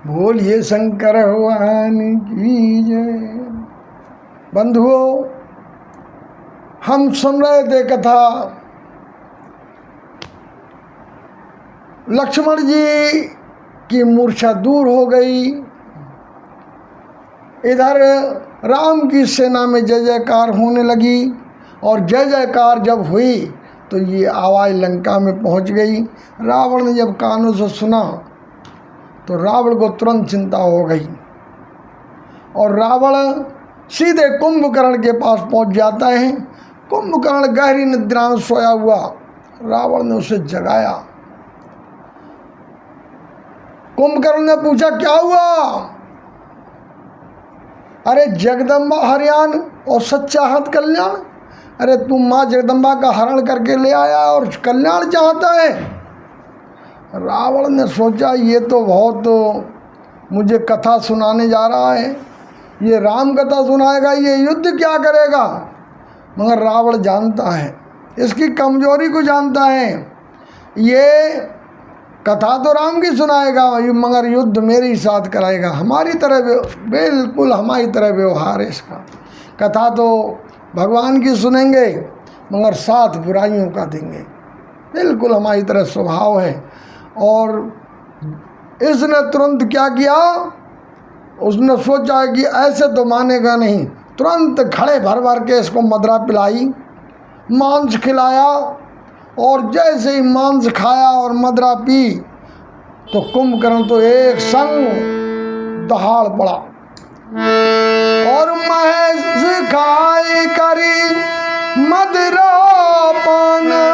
बोलिए शंकर भगवान की जय। बंधुओं, हम सुन रहे थे कथा लक्ष्मण जी की मूर्छा दूर हो गई। इधर राम की सेना में जय जयकार होने लगी और जय जयकार जब हुई तो ये आवाज़ लंका में पहुंच गई। रावण ने जब कानों से सुना तो रावण को तुरंत चिंता हो गई और रावण सीधे कुंभकर्ण के पास पहुंच जाता है। कुंभकर्ण गहरी निद्रा में सोया हुआ, रावण ने उसे जगाया। कुंभकर्ण ने पूछा, क्या हुआ? अरे जगदम्बा हरियाण और सच्चा हाथ कल्याण, अरे तू माँ जगदम्बा का हरण करके ले आया और कल्याण चाहता है। रावण ने सोचा, ये तो बहुत मुझे कथा सुनाने जा रहा है, ये राम कथा सुनाएगा, ये युद्ध क्या करेगा। मगर रावण जानता है, इसकी कमजोरी को जानता है, ये कथा तो राम की सुनाएगा मगर युद्ध मेरे ही साथ कराएगा। हमारी तरह बिल्कुल हमारी तरह व्यवहार है इसका। कथा तो भगवान की सुनेंगे मगर साथ बुराइयों का देंगे, बिल्कुल हमारी तरह स्वभाव है। और इसने तुरंत क्या किया, उसने सोचा कि ऐसे तो मानेगा नहीं। तुरंत खड़े भर भर के इसको मदरा पिलाई, मांस खिलाया और जैसे ही मांस खाया और मदरा पी तो कुंभकर्ण तो एक संग दहाड़ पड़ा और महेश खाए करी मदरा पाना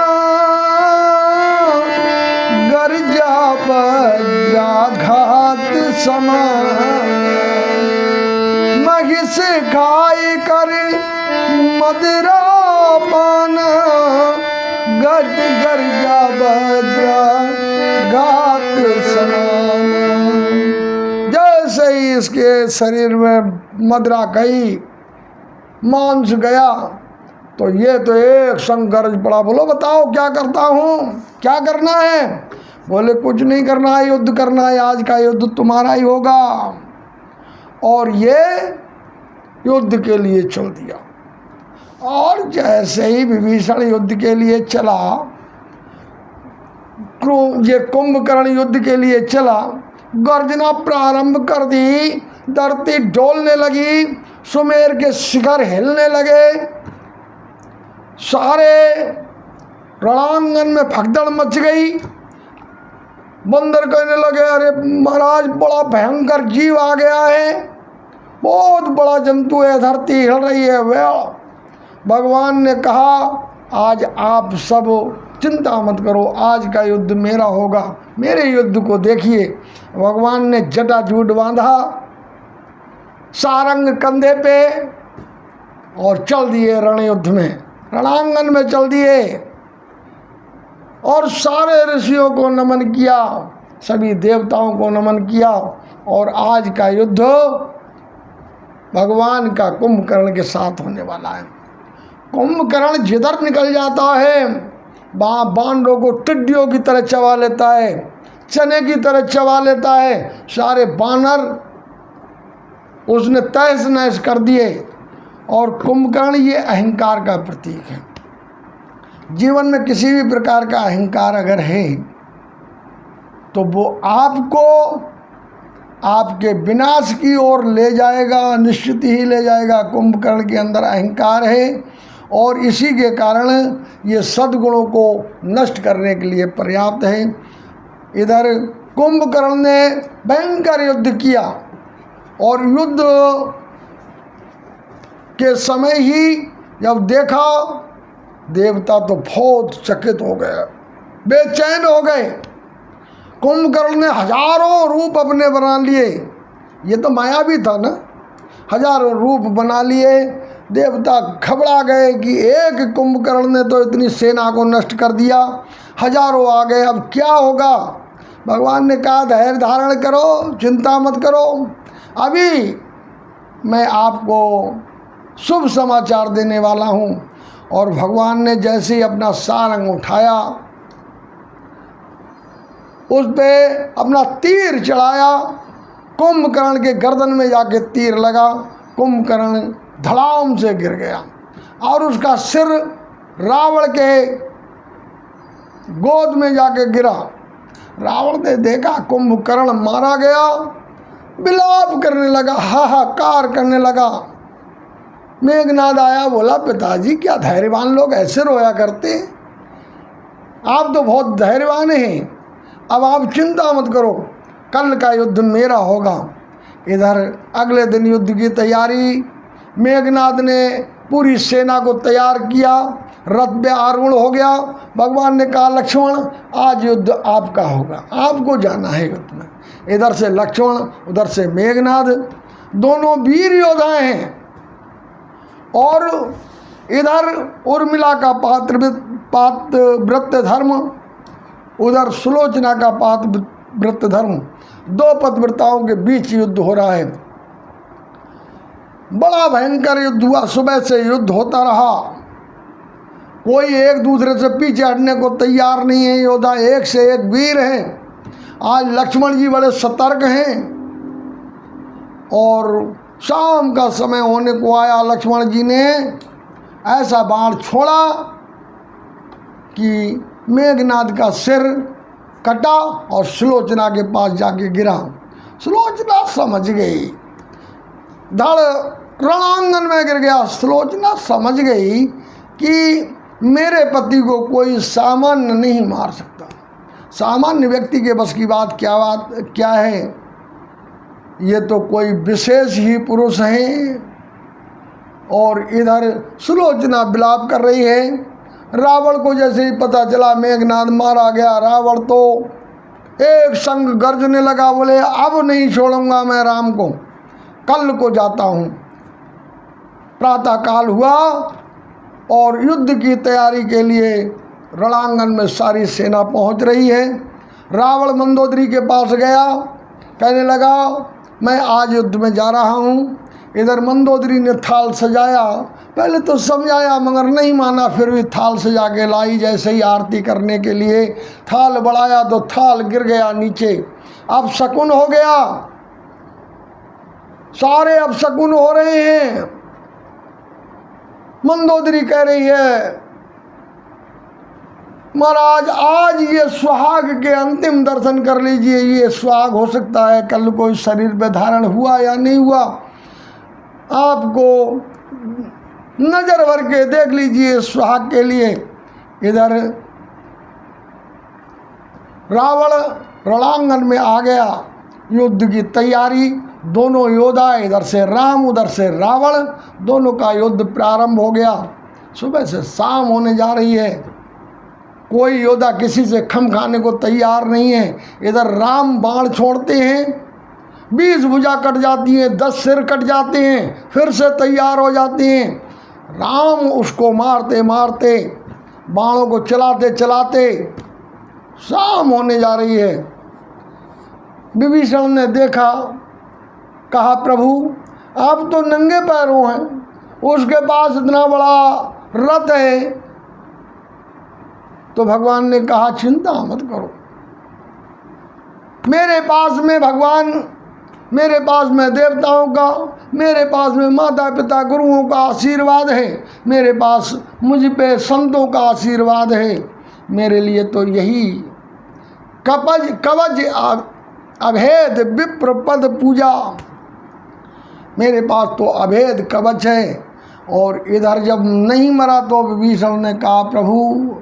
गर्जा बद्राघात समान। महिष खाए करी मदरा पाना गर्जा बद्राघात समान। जैसे ही इसके शरीर में मदरा गई, मांस गया तो ये तो एक संग गरज पड़ा। बोलो बताओ क्या करता हूँ, क्या करना है? बोले कुछ नहीं करना है, युद्ध करना है, आज का युद्ध तुम्हारा ही होगा। और ये युद्ध के लिए चल दिया। और जैसे ही विभीषण युद्ध के लिए चला, ये कुंभकर्ण युद्ध के लिए चला, गर्जना प्रारंभ कर दी, धरती डोलने लगी, सुमेर के शिखर हिलने लगे, सारे रणांगन में भगदड़ मच गई। बंदर कहने लगे, अरे महाराज बड़ा भयंकर जीव आ गया है, बहुत बड़ा जंतु है, धरती हिल रही है। वह भगवान ने कहा, आज आप सब चिंता मत करो, आज का युद्ध मेरा होगा, मेरे युद्ध को देखिए। भगवान ने जटाजूट बांधा, सारंग कंधे पे और चल दिए रण युद्ध में, रणांगन में चल दिए और सारे ऋषियों को नमन किया, सभी देवताओं को नमन किया। और आज का युद्ध भगवान का कुंभकर्ण के साथ होने वाला है। कुंभकर्ण जिधर निकल जाता है बांडों को टिड्डियों की तरह चबा लेता है, चने की तरह चबा लेता है। सारे बानर उसने तहस नहस कर दिए। और कुंभकर्ण ये अहंकार का प्रतीक है। जीवन में किसी भी प्रकार का अहंकार अगर है तो वो आपको आपके विनाश की ओर ले जाएगा, निश्चित ही ले जाएगा। कुंभकर्ण के अंदर अहंकार है और इसी के कारण ये सद्गुणों को नष्ट करने के लिए पर्याप्त है। इधर कुंभकर्ण ने भयंकर युद्ध किया और युद्ध के समय ही जब देखा, देवता तो बहुत चकित हो गए, बेचैन हो गए। कुंभकर्ण ने हजारों रूप अपने बना लिए, ये तो मायावी था ना, हजारों रूप बना लिए। देवता घबरा गए कि एक कुंभकर्ण ने तो इतनी सेना को नष्ट कर दिया, हजारों आ गए, अब क्या होगा। भगवान ने कहा, धैर्य धारण करो, चिंता मत करो, अभी मैं आपको शुभ समाचार देने वाला हूँ। और भगवान ने जैसे ही अपना सारंग उठाया, उस पे अपना तीर चढ़ाया कुंभकर्ण के गर्दन में जाके तीर लगा, कुंभकर्ण धड़ाम से गिर गया और उसका सिर रावण के गोद में जाके गिरा। रावण ने देखा कुंभकर्ण मारा गया, विलाप करने लगा, हाहाकार करने लगा। मेघनाद आया, बोला पिताजी क्या धैर्यवान लोग ऐसे रोया करते हैं, आप तो बहुत धैर्यवान हैं, अब आप चिंता मत करो, कल का युद्ध मेरा होगा। इधर अगले दिन युद्ध की तैयारी, मेघनाद ने पूरी सेना को तैयार किया, रथ पे आरूढ़ हो गया। भगवान ने कहा लक्ष्मण आज युद्ध आपका होगा, आपको जाना है युद्ध में। इधर से लक्ष्मण, उधर से मेघनाद, दोनों वीर योद्धा हैं। और इधर उर्मिला का पातिव्रत्य धर्म, उधर सुलोचना का पातिव्रत्य धर्म, दो पतिव्रताओं के बीच युद्ध हो रहा है। बड़ा भयंकर युद्ध हुआ, सुबह से युद्ध होता रहा, कोई एक दूसरे से पीछे हटने को तैयार नहीं है, योद्धा एक से एक वीर हैं। आज लक्ष्मण जी बड़े सतर्क हैं और शाम का समय होने को आया, लक्ष्मण जी ने ऐसा बाण छोड़ा कि मेघनाद का सिर कटा और सुलोचना के पास जाके गिरा। सुलोचना समझ गई, धड़ रणांगन में गिर गया। सुलोचना समझ गई कि मेरे पति को कोई सामान्य नहीं मार सकता, सामान्य व्यक्ति के बस की बात क्या है, ये तो कोई विशेष ही पुरुष हैं। और इधर सुलोचना विलाप कर रही है। रावण को जैसे ही पता चला मेघनाद मारा गया, रावण तो एक संग गर्जने लगा, बोले अब नहीं छोड़ूंगा मैं राम को, कल को जाता हूँ। प्रातः काल हुआ और युद्ध की तैयारी के लिए रणांगन में सारी सेना पहुँच रही है। रावण मंदोदरी के पास गया, कहने लगा मैं आज युद्ध में जा रहा हूँ। इधर मंदोदरी ने थाल सजाया, पहले तो समझाया मगर नहीं माना, फिर भी थाल सजा के लाई। जैसे ही आरती करने के लिए थाल बढ़ाया तो थाल गिर गया नीचे। अब शकुन हो गया, सारे अब शकुन हो रहे हैं। मंदोदरी कह रही है महाराज आज ये सुहाग के अंतिम दर्शन कर लीजिए, ये सुहाग हो सकता है कल कोई शरीर पे धारण हुआ या नहीं हुआ, आपको नजर भर के देख लीजिए सुहाग के लिए। इधर रावण रणांगन में आ गया, युद्ध की तैयारी, दोनों योद्धा, इधर से राम उधर से रावण, दोनों का युद्ध प्रारंभ हो गया। सुबह से शाम होने जा रही है, कोई योद्धा किसी से खम खाने को तैयार नहीं है। इधर राम बाण छोड़ते हैं, 20 भुजा कट जाती हैं, 10 सिर कट जाते हैं, फिर से तैयार हो जाते हैं। राम उसको मारते मारते, बाणों को चलाते चलाते शाम होने जा रही है। विभीषण ने देखा, कहा प्रभु आप तो नंगे पैरों हैं, उसके पास इतना बड़ा रथ है। तो भगवान ने कहा चिंता मत करो, मेरे पास में भगवान, मेरे पास में देवताओं का, मेरे पास में माता पिता गुरुओं का आशीर्वाद है, मेरे पास मुझ पे संतों का आशीर्वाद है। मेरे लिए तो यही कवच अभेद विप्र पद पूजा, मेरे पास तो अभेद कवच है। और इधर जब नहीं मरा तो विभीषण ने कहा प्रभु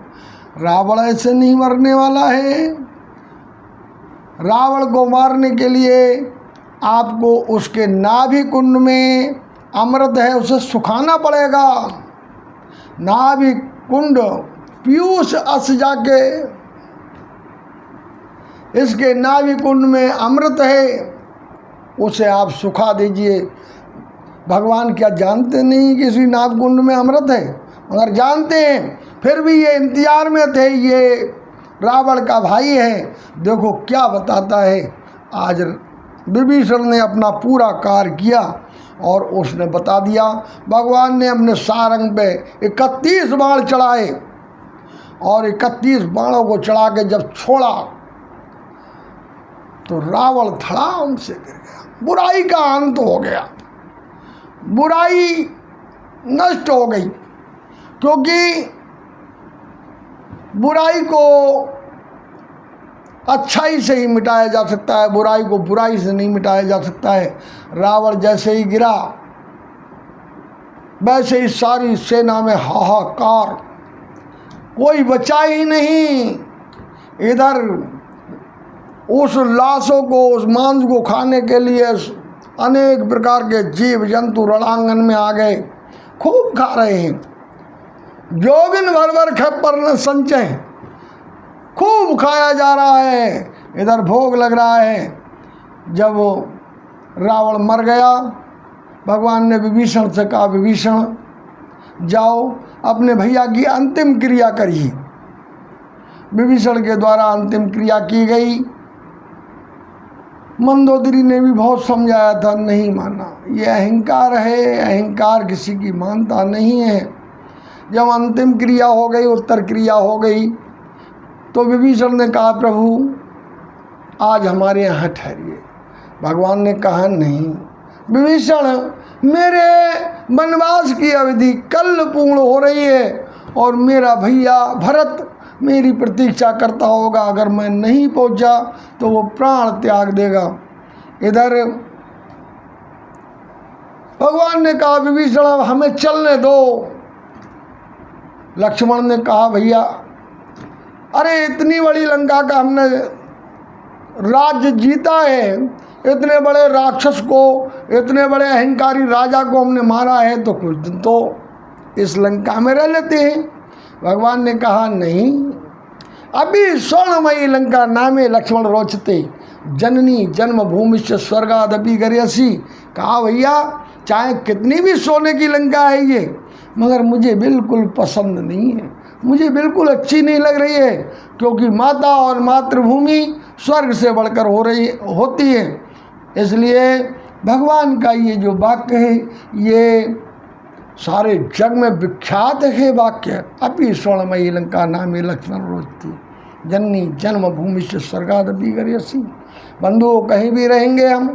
रावण ऐसे नहीं मरने वाला है, रावण को मारने के लिए आपको उसके नाभि कुंड में अमृत है उसे सुखाना पड़ेगा। नाभि कुंड पीयूष अस जाके, इसके नाभि कुंड में अमृत है, उसे आप सुखा दीजिए। भगवान क्या जानते नहीं कि इसी नाभ कुंड में अमृत है? मगर जानते हैं, फिर भी ये इंतजार में थे, ये रावण का भाई है। देखो क्या बताता है। आज विभीषण ने अपना पूरा कार्य किया और उसने बता दिया। भगवान ने अपने सारंग पे 31 बाण चढ़ाए और 31 बाणों को चढ़ा के जब छोड़ा तो रावण धड़ाम से गिर गया। बुराई का अंत हो गया, बुराई नष्ट हो गई, क्योंकि बुराई को अच्छाई से ही मिटाया जा सकता है, बुराई को बुराई से नहीं मिटाया जा सकता है। रावण जैसे ही गिरा वैसे ही सारी सेना में हाहाकार, कोई बचा ही नहीं। इधर उस लाशों को, उस मांस को खाने के लिए अनेक प्रकार के जीव जंतु रणांगन में आ गए, खूब खा रहे हैं। जोगिन भर भर खप्पर न संचय, खूब खाया जा रहा है, इधर भोग लग रहा है। जब वो रावण मर गया, भगवान ने विभीषण से कहा, विभीषण जाओ अपने भैया की अंतिम क्रिया करिए। विभीषण के द्वारा अंतिम क्रिया की गई। मंदोदरी ने भी बहुत समझाया था, नहीं माना। ये अहंकार है, अहंकार किसी की मानता नहीं है। जब अंतिम क्रिया हो गई, उत्तर क्रिया हो गई, तो विभीषण ने कहा, प्रभु आज हमारे यहाँ ठहरिए। भगवान ने कहा, नहीं विभीषण, मेरे वनवास की अवधि कल पूर्ण हो रही है और मेरा भैया भरत मेरी प्रतीक्षा करता होगा। अगर मैं नहीं पहुंचा तो वो प्राण त्याग देगा। इधर भगवान ने कहा, विभीषण हमें चलने दो। लक्ष्मण ने कहा, भैया अरे इतनी बड़ी लंका का हमने राज्य जीता है, इतने बड़े राक्षस को, इतने बड़े अहंकारी राजा को हमने मारा है, तो कुछ दिन तो इस लंका में रह लेते हैं। भगवान ने कहा, नहीं, अभी स्वर्णमयी लंका नामे लक्ष्मण रोचते, जननी जन्मभूमि से स्वर्गादपि गरीयसी। कहा, भैया चाहे कितनी भी सोने की लंका है ये, मगर मुझे बिल्कुल पसंद नहीं है, मुझे बिल्कुल अच्छी नहीं लग रही है, क्योंकि माता और मातृभूमि स्वर्ग से बढ़कर होती है। इसलिए भगवान का ये जो वाक्य है, ये सारे जग में विख्यात है वाक्य। अपि स्वर्णमयी लंका नामे लक्ष्मण रोचती, जननी जन्मभूमि से स्वर्गादपि गरीयसी। बंधुओं, कहीं भी रहेंगे हम,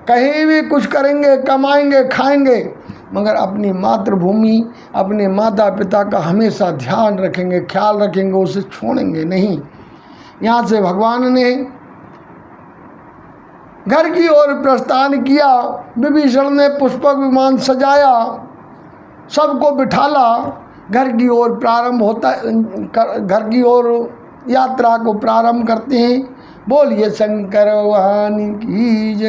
कहीं भी कुछ करेंगे, कमाएंगे, खाएंगे, मगर अपनी मातृभूमि, अपने माता पिता का हमेशा ध्यान रखेंगे, ख्याल रखेंगे, उसे छोड़ेंगे नहीं। यहाँ से भगवान ने घर की ओर प्रस्थान किया। विभीषण ने पुष्पक विमान सजाया, सबको बिठाला, घर की ओर प्रारंभ होता, घर की ओर यात्रा को प्रारंभ करते हैं। बोलिए शंकर भगवान की जय।